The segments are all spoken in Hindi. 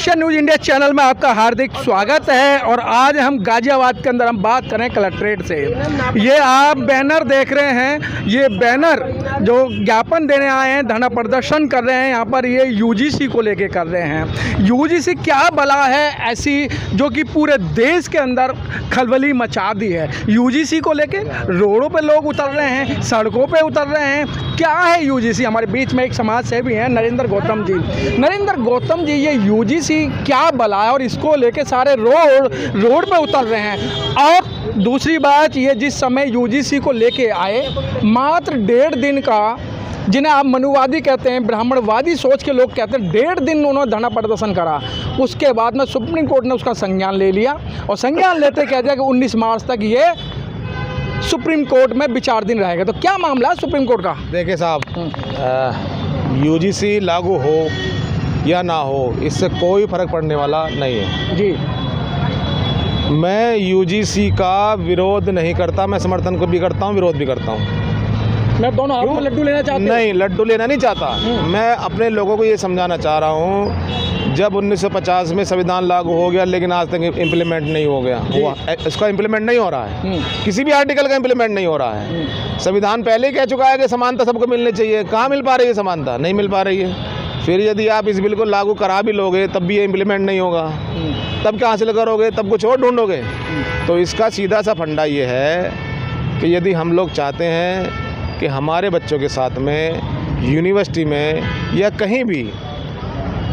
एशियन न्यूज़ इंडिया चैनल में आपका हार्दिक स्वागत है। और आज हम गाजियाबाद के अंदर हम बात करें कलेक्ट्रेट से। ये आप बैनर देख रहे हैं, ये बैनर जो ज्ञापन देने आए हैं, धरना प्रदर्शन कर रहे हैं यहाँ पर, ये यूजीसी को लेके कर रहे हैं। यूजीसी क्या बला है ऐसी जो कि पूरे देश के अंदर खलबली मचा दी है। यूजीसी को लेके रोडों पे लोग उतर रहे हैं, सड़कों पे उतर रहे हैं। क्या है यूजीसी? हमारे बीच में एक समाज सेवी हैं नरेंद्र गौतम जी। नरेंद्र गौतम जी, ये यूजीसी क्या बला है और इसको लेके सारे रोड पे उतर रहे हैं। और दूसरी बात, ये जिस समय यूजीसी को लेके आए, मात्र 1.5 दिन का, जिन्हें आप मनुवादी कहते हैं, ब्राह्मणवादी सोच के लोग कहते हैं, 1.5 दिन उन्होंने धरना प्रदर्शन करा। उसके बाद में सुप्रीम कोर्ट ने उसका संज्ञान ले लिया और संज्ञान लेते कह दिया कि 19 मार्च तक ये सुप्रीम कोर्ट में विचाराधीन रहेगा। तो क्या मामला है सुप्रीम कोर्ट का? देखिए साहब, यूजीसी लागू हो या ना हो, इससे कोई फर्क पड़ने वाला नहीं है जी। मैं यूजीसी का विरोध नहीं करता, मैं समर्थन को भी करता हूँ, विरोध भी करता हूँ। मैं दोनों हाथों में लड्डू लेना चाहता हूँ? नहीं, लड्डू लेना नहीं चाहता। मैं अपने लोगों को ये समझाना चाह रहा हूँ, जब 1950 में संविधान लागू हो गया लेकिन आज तक इम्प्लीमेंट नहीं हो गया, इसका इम्प्लीमेंट नहीं हो रहा है, किसी भी आर्टिकल का इम्प्लीमेंट नहीं हो रहा है। संविधान पहले ही कह चुका है कि समानता सबको मिलनी चाहिए। कहाँ मिल पा रही है समानता? नहीं मिल पा रही है। फिर यदि आप इस बिल को लागू करा भी लोगे तब भी ये इम्प्लीमेंट नहीं होगा, तब क्या हासिल करोगे? तब कुछ और ढूंढोगे। तो इसका सीधा सा फंडा ये है कि यदि हम लोग चाहते हैं कि हमारे बच्चों के साथ में यूनिवर्सिटी में या कहीं भी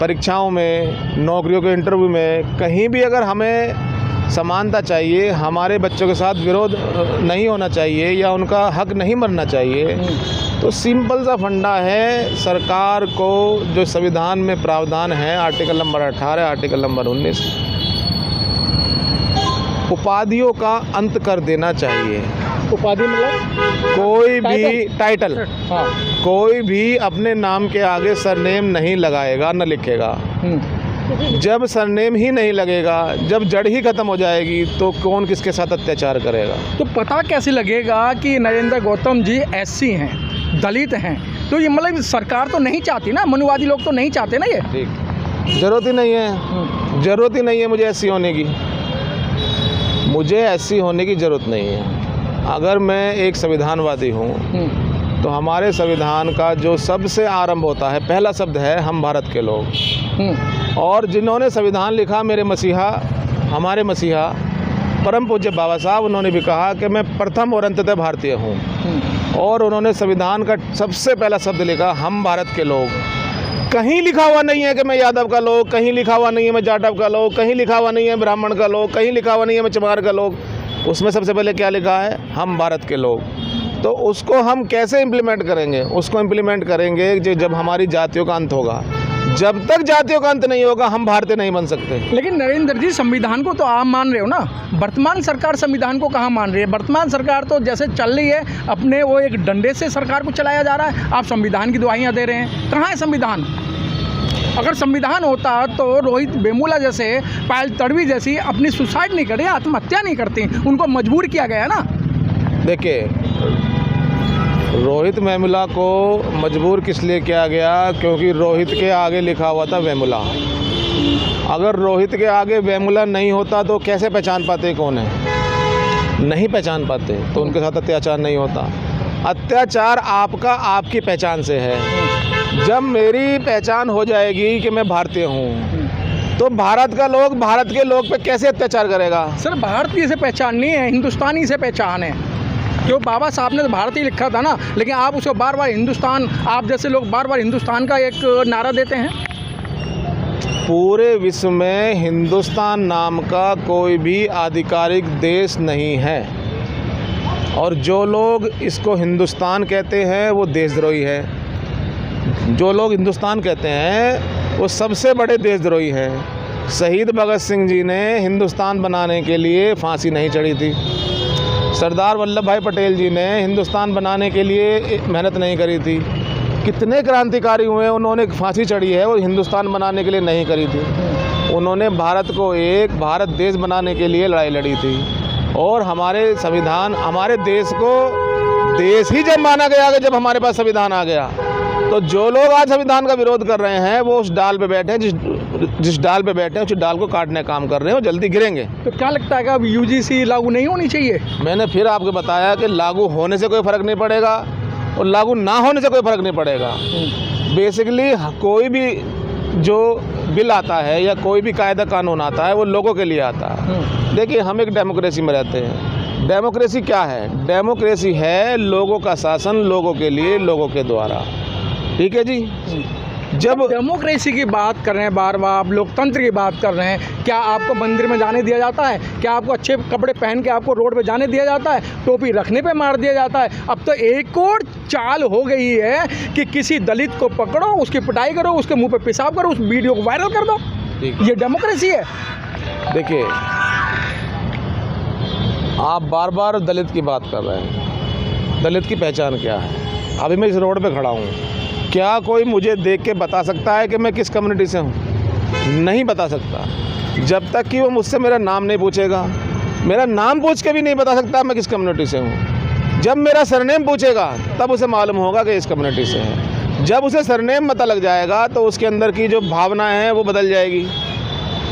परीक्षाओं में, नौकरियों के इंटरव्यू में, कहीं भी अगर हमें समानता चाहिए, हमारे बच्चों के साथ विरोध नहीं होना चाहिए या उनका हक नहीं मरना चाहिए, तो सिंपल सा फंडा है, सरकार को जो संविधान में प्रावधान है, आर्टिकल नंबर 18, आर्टिकल नंबर 19, उपाधियों का अंत कर देना चाहिए। उपाधि मतलब कोई भी टाइटल, हाँ, कोई भी अपने नाम के आगे सरनेम नहीं लगाएगा, न लिखेगा। जब सरनेम ही नहीं लगेगा, जब जड़ ही खत्म हो जाएगी, तो कौन किसके साथ अत्याचार करेगा? तो पता कैसे लगेगा कि नरेंद्र गौतम जी एससी हैं, दलित हैं? तो ये मतलब सरकार तो नहीं चाहती ना, मनुवादी लोग तो नहीं चाहते ना ये। ठीक, जरूरत ही नहीं है, जरूरत ही नहीं है मुझे एससी होने की, मुझे एससी होने की ज़रूरत नहीं है। अगर मैं एक संविधानवादी हूँ तो हमारे संविधान का जो सबसे आरंभ होता है, पहला शब्द है हम भारत के लोग। और जिन्होंने संविधान लिखा, मेरे मसीहा, हमारे मसीहा परम पूज्य बाबा साहब, उन्होंने भी कहा कि मैं प्रथम और अंततः भारतीय हूँ। और उन्होंने संविधान का सबसे पहला शब्द लिखा हम भारत के लोग। कहीं लिखा हुआ नहीं है कि मैं यादव का लोग, कहीं लिखा हुआ नहीं है मैं जाटव का लोग, कहीं लिखा हुआ नहीं है ब्राह्मण का लोग, कहीं लिखा हुआ नहीं है मैं चमार का लोग। उसमें सबसे पहले क्या लिखा है? हम भारत के लोग। तो उसको हम कैसे इम्प्लीमेंट करेंगे? उसको इम्प्लीमेंट करेंगे जब हमारी जातियों का अंत होगा। जब तक जातियों का अंत नहीं होगा, हम भारतीय नहीं बन सकते। लेकिन नरेंद्र जी, संविधान को तो आप मान रहे हो ना, वर्तमान सरकार संविधान को कहाँ मान रही है? वर्तमान सरकार तो जैसे चल रही है अपने, वो एक डंडे से सरकार को चलाया जा रहा है। आप संविधान की दुहाइयाँ दे रहे हैं। कहाँ है संविधान? अगर संविधान होता तो रोहित वेमुला जैसे, पायल तड़वी जैसी अपनी सुसाइड नहीं करती, आत्महत्या नहीं करती। उनको मजबूर किया गया ना। देखिए, रोहित वेमुला को मजबूर किस लिए किया गया? क्योंकि रोहित के आगे लिखा हुआ था वेमुला। अगर रोहित के आगे वेमुला नहीं होता तो कैसे पहचान पाते कौन है? नहीं पहचान पाते, तो उनके साथ अत्याचार नहीं होता। अत्याचार आपका आपकी पहचान से है। जब मेरी पहचान हो जाएगी कि मैं भारतीय हूँ, तो भारत का लोग भारत के लोग पे कैसे अत्याचार करेगा? सर, भारतीय से पहचान नहीं है, हिंदुस्तानी से पहचान है। क्यों? बाबा साहब ने तो भारत ही लिखा था ना, लेकिन आप उसको बार बार हिंदुस्तान, आप जैसे लोग बार बार हिंदुस्तान का एक नारा देते हैं। पूरे विश्व में हिंदुस्तान नाम का कोई भी आधिकारिक देश नहीं है, और जो लोग इसको हिंदुस्तान कहते हैं वो देशद्रोही है। जो लोग हिंदुस्तान कहते हैं वो सबसे बड़े देशद्रोही हैं। शहीद भगत सिंह जी ने हिंदुस्तान बनाने के लिए फांसी नहीं चढ़ी थी। सरदार वल्लभ भाई पटेल जी ने हिंदुस्तान बनाने के लिए मेहनत नहीं करी थी। कितने क्रांतिकारी हुए, उन्होंने फांसी चढ़ी है, वो हिंदुस्तान बनाने के लिए नहीं करी थी। उन्होंने भारत को एक भारत देश बनाने के लिए लड़ाई लड़ी थी। और हमारे संविधान, हमारे देश को देश ही जब माना गया, जब हमारे पास संविधान आ गया। तो जो लोग आज संविधान का विरोध कर रहे हैं वो उस डाल पे बैठे हैं जिस डाल पे बैठे हैं उस डाल को काटने का काम कर रहे हैं, वो जल्दी गिरेंगे। तो क्या लगता है कि अब यूजीसी लागू नहीं होनी चाहिए? मैंने फिर आपको बताया कि लागू होने से कोई फ़र्क नहीं पड़ेगा और लागू ना होने से कोई फ़र्क नहीं पड़ेगा। बेसिकली कोई भी जो बिल आता है या कोई भी कायदा कानून आता है वो लोगों के लिए आता है। देखिए, हम एक डेमोक्रेसी में रहते हैं। डेमोक्रेसी क्या है? डेमोक्रेसी है लोगों का शासन, लोगों के लिए, लोगों के द्वारा। ठीक है जी। जब डेमोक्रेसी की बात कर रहे हैं, बार बार आप लोकतंत्र की बात कर रहे हैं, क्या आपको मंदिर में जाने दिया जाता है? क्या आपको अच्छे कपड़े पहन के आपको रोड पे जाने दिया जाता है? टोपी रखने पे मार दिया जाता है? अब तो एक और चाल हो गई है कि किसी दलित को पकड़ो, उसकी पिटाई करो, उसके मुंह पे पेशाब करो, उस वीडियो को वायरल कर दो। ये डेमोक्रेसी है? देखिए, आप बार बार दलित की बात कर रहे हैं। दलित की पहचान क्या है? अभी मैं इस रोड पे खड़ा हूँ, क्या कोई मुझे देख के बता सकता है कि मैं किस कम्युनिटी से हूँ? नहीं बता सकता। जब तक कि वो मुझसे मेरा नाम नहीं पूछेगा, मेरा नाम पूछ के भी नहीं बता सकता मैं किस कम्युनिटी से हूँ। जब मेरा सरनेम पूछेगा तब उसे मालूम होगा कि इस कम्युनिटी से है। जब उसे सरनेम पता लग जाएगा तो उसके अंदर की जो भावनाएं हैं वो बदल जाएगी।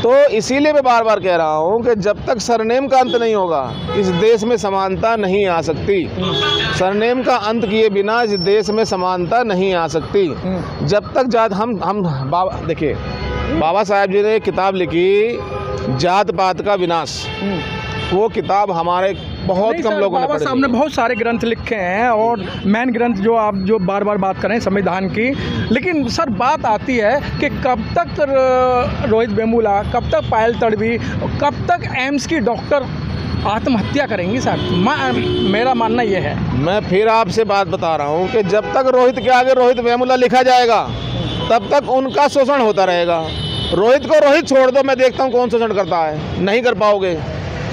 तो इसीलिए मैं बार बार कह रहा हूँ कि जब तक सरनेम का अंत नहीं होगा इस देश में समानता नहीं आ सकती। सरनेम का अंत किए बिना इस देश में समानता नहीं आ सकती। जब तक जात हम बाबा, देखिए, बाबा साहब जी ने एक किताब लिखी, जात पात का विनाश। वो किताब हमारे बहुत कम लोगों ने बाबा पढ़ी। साहब ने बहुत सारे ग्रंथ लिखे हैं और मेन ग्रंथ जो आप जो बार बार बात कर रहे हैं संविधान की, लेकिन सर बात आती है कि कब तक रोहित वेमुला, कब तक पायल तड़वी, कब तक एम्स की डॉक्टर आत्महत्या करेंगी? सर मेरा मानना ये है। मैं फिर आपसे बात बता रहा हूँ कि जब तक रोहित के आगे रोहित वेमुला लिखा जाएगा तब तक उनका शोषण होता रहेगा। रोहित को रोहित छोड़ दो, मैं देखता हूँ कौन शोषण करता है। नहीं कर पाओगे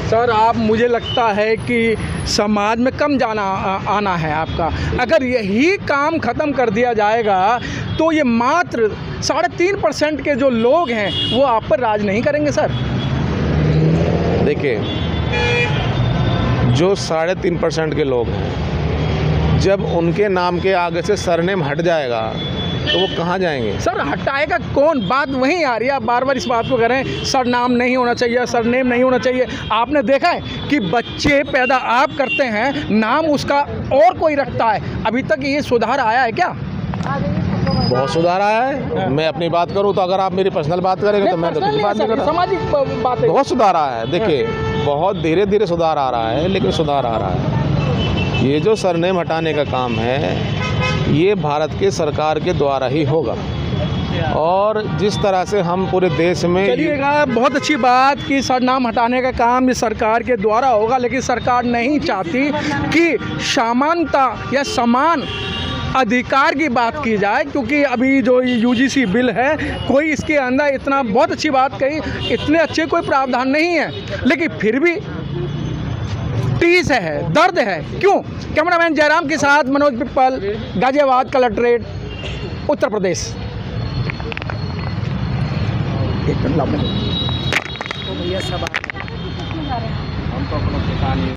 सर। आप, मुझे लगता है कि समाज में कम जाना आना है आपका। अगर यही काम ख़त्म कर दिया जाएगा तो ये मात्र 3.5% के जो लोग हैं वो आप पर राज नहीं करेंगे सर। देखिए, जो 3.5% के लोग हैं, जब उनके नाम के आगे से सरनेम हट जाएगा तो वो कहाँ जाएंगे? सर हटाएगा कौन? बात वहीं आ रही है। आप बार बार इस बात को कह रहे हैं सरनाम नहीं होना चाहिए, सरनेम नहीं होना चाहिए। आपने देखा है कि बच्चे पैदा आप करते हैं, नाम उसका और कोई रखता है। अभी तक ये सुधार आया है क्या? बहुत सुधार आया है। मैं अपनी बात करूं तो अगर आप मेरी पर्सनल बात करेंगे तो मैं तो किसी बात नहीं कर रहा। सामाजिक बात है। बहुत सुधार आया है। देखिए, बहुत धीरे धीरे सुधार आ रहा है, लेकिन सुधार आ रहा है। ये जो सरनेम हटाने का काम है ये भारत के सरकार के द्वारा ही होगा। और जिस तरह से हम पूरे देश में, चलिएगा, बहुत अच्छी बात कि सरनाम हटाने का काम इस सरकार के द्वारा होगा, लेकिन सरकार नहीं चाहती कि समानता या समान अधिकार की बात की जाए, क्योंकि अभी जो यूजीसी बिल है कोई इसके अंदर इतना, बहुत अच्छी बात कही, इतने अच्छे कोई प्रावधान नहीं है, लेकिन फिर भी टीस है, दर्द है। क्यों? कैमरामैन जयराम के साथ मनोज पिप्पल, गाजियाबाद कलेक्ट्रेट, उत्तर प्रदेश। तो भैया सब हम तो अपना